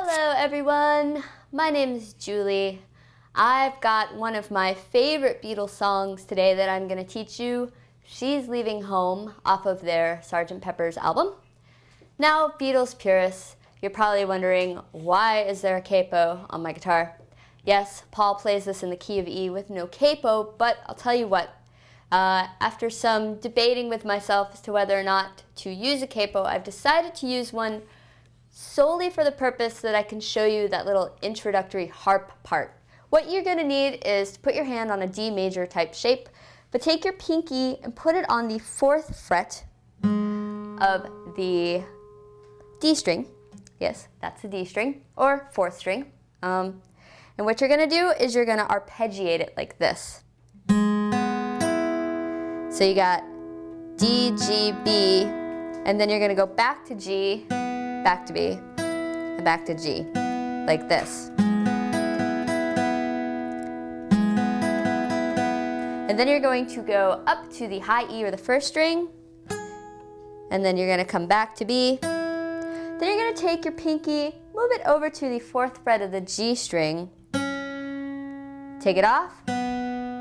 Hello everyone, my name is Julie. I've got one of my favorite Beatles songs today that I'm going to teach you. She's Leaving Home off of their Sgt. Pepper's album. Now, Beatles purists, you're probably wondering, why is there a capo on my guitar? Yes, Paul plays this in the key of E with no capo, but I'll tell you what, after some debating with myself as to whether or not to use a capo, I've decided to use one solely for the purpose that I can show you that little introductory harp part. What you're going to need is to put your hand on a D major type shape, but take your pinky and put it on the 4th fret of the D string. Yes, that's the D string, or 4th string. And what you're going to do is you're going to arpeggiate it like this. So you got D, G, B, and then you're going to go back to G, back to B, and back to G, like this. And then you're going to go up to the high E or the 1st string, and then you're going to come back to B. Then you're going to take your pinky, move it over to the 4th fret of the G string, take it off,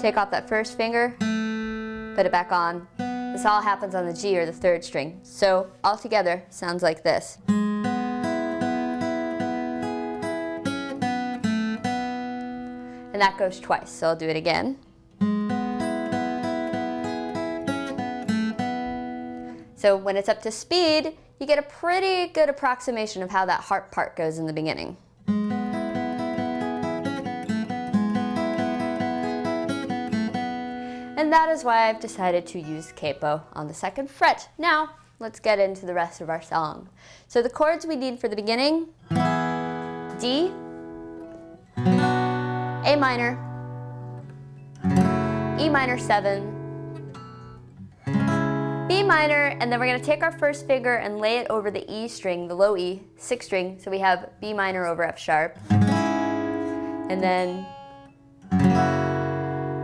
take off that 1st finger, put it back on. This all happens on the G or the 3rd string. So all together sounds like this. And that goes twice, so I'll do it again. So when it's up to speed, you get a pretty good approximation of how that harp part goes in the beginning. And that is why I've decided to use capo on the 2nd fret. Now, let's get into the rest of our song. So the chords we need for the beginning: D, A minor, E minor 7, B minor, and then we're going to take our 1st finger and lay it over the E string, the low E, 6th string, so we have B minor over F sharp, and then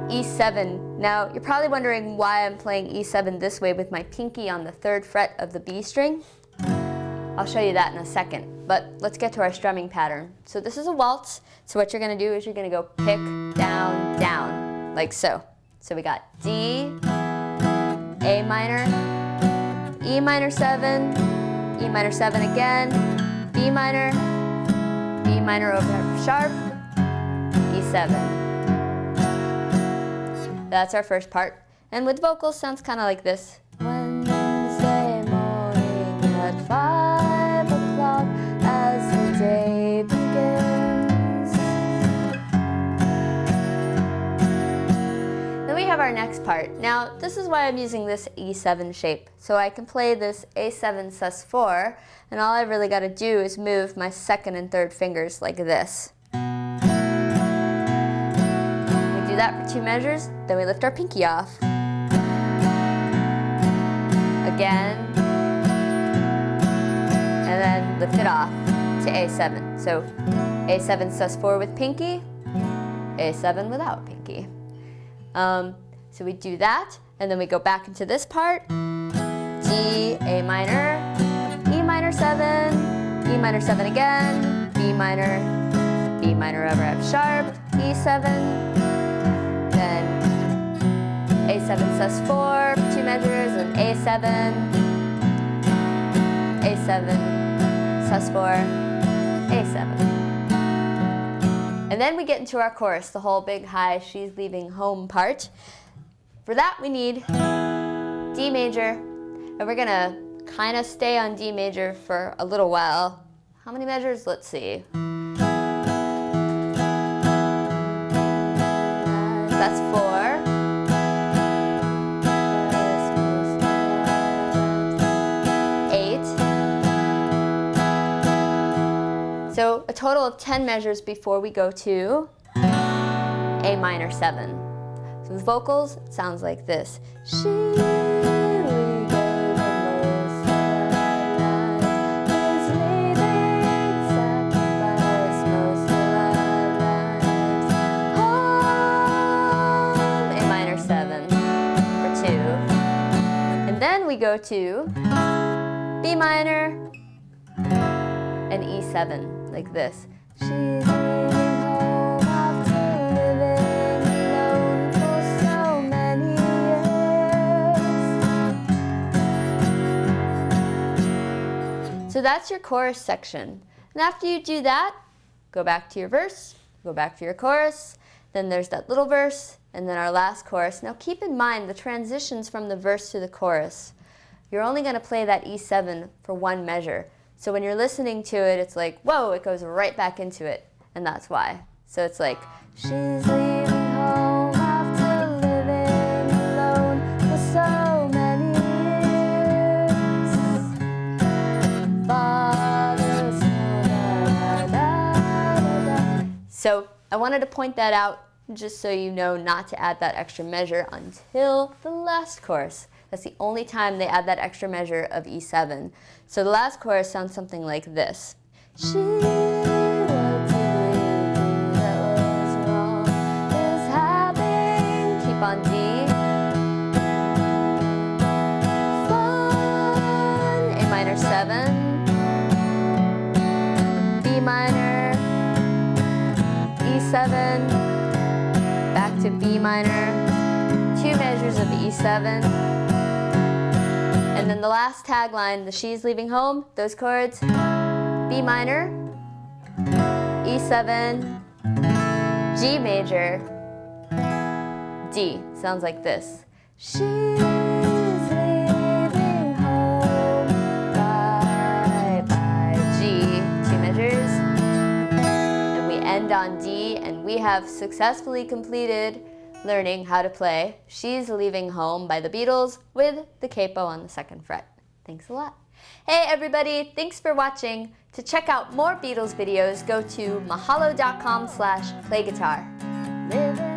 E7. Now, you're probably wondering why I'm playing E7 this way with my pinky on the 3rd fret of the B string. I'll show you that in a second, but let's get to our strumming pattern. So this is a waltz, so what you're going to do is you're going to go pick, down, down, like so. So we got D, A minor, E minor 7, E minor 7 again, B minor over F sharp, E7. That's our first part. And with vocals, sounds kind of like this. Wednesday morning at 5 o'clock as the day begins. Then we have our next part. Now, this is why I'm using this E7 shape. So I can play this A7sus4, and all I've really got to do is move my 2nd and 3rd fingers like this. Do that for 2 measures, then we lift our pinky off. Again, and then lift it off to A7. So A7sus4 with pinky, A7 without pinky. So we do that, and then we go back into this part. G, A minor, E minor 7, E minor 7 again, B minor over F sharp, E7. Then A7sus4, 2 measures, and A7sus4, A7. And then we get into our chorus, the whole big high She's Leaving Home part. For that we need D major, and we're gonna kind of stay on D major for a little while. How many measures? Let's see. That's 4. So a total of 10 measures before we go to A minor 7. So with vocals, it sounds like this. She really gave the most of our lives, is leaving, sacrificed most of our lives. Home, A minor 7 for 2. And then we go to B minor and E7. like this. She's leaving home after living alone for so many years. So that's your chorus section. And after you do that, go back to your verse, go back to your chorus, then there's that little verse, and then our last chorus. Now keep in mind the transitions from the verse to the chorus. You're only going to play that E7 for one measure. So when you're listening to it, it's like, whoa, it goes right back into it. And that's why. So it's like, she's leaving home after living alone for so many years. Father's da, da, da, da. So I wanted to point that out just so you know not to add that extra measure until the last chorus. That's the only time they add that extra measure of E7. So the last chorus sounds something like this. She, what did we do that was wrong is happening. Keep on D. Fun. A minor 7. B minor. E7. Back to B minor. 2 measures of E7. And then the last tagline, the she's leaving home, those chords, B minor, E7, G major, D. Sounds like this. She's leaving home, bye, bye, G, 2 measures. And we end on D, and we have successfully completed learning how to play She's Leaving Home by the Beatles with the capo on the 2nd fret. Thanks a lot. Hey everybody, thanks for watching. To check out more Beatles videos, go to mahalo.com/playguitar.